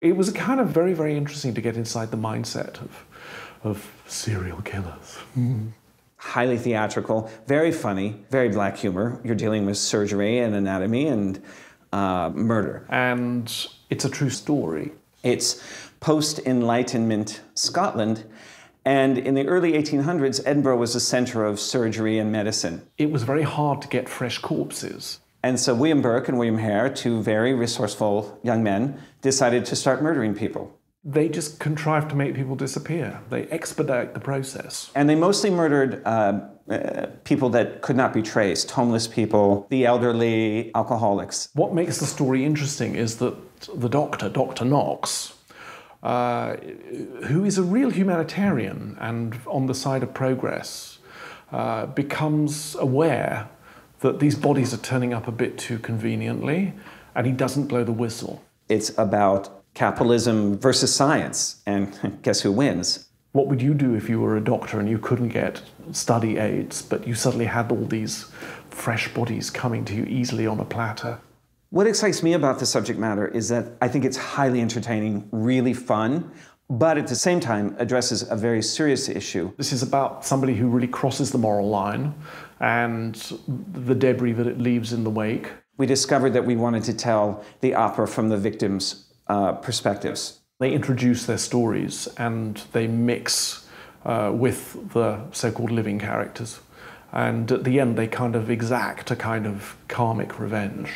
It was kind of very, very interesting to get inside the mindset of serial killers. Highly theatrical, very funny, very black humor. You're dealing with surgery and anatomy and murder. And it's a true story. It's post-Enlightenment Scotland, and in the early 1800s, Edinburgh was a center of surgery and medicine. It was very hard to get fresh corpses. And so William Burke and William Hare, two very resourceful young men, decided to start murdering people. They just contrive to make people disappear. They expedite the process. And they mostly murdered people that could not be traced, homeless people, the elderly, alcoholics. What makes the story interesting is that the doctor, Dr. Knox, who is a real humanitarian and on the side of progress, becomes aware that these bodies are turning up a bit too conveniently, and he doesn't blow the whistle. It's about capitalism versus science, and guess who wins? What would you do if you were a doctor and you couldn't get study aids, but you suddenly had all these fresh bodies coming to you easily on a platter? What excites me about the subject matter is that I think it's highly entertaining, really fun, but at the same time addresses a very serious issue. This is about somebody who really crosses the moral line and the debris that it leaves in the wake. We discovered that we wanted to tell the opera from the victims' perspectives. They introduce their stories and they mix with the so-called living characters. And at the end, they kind of exact a kind of karmic revenge.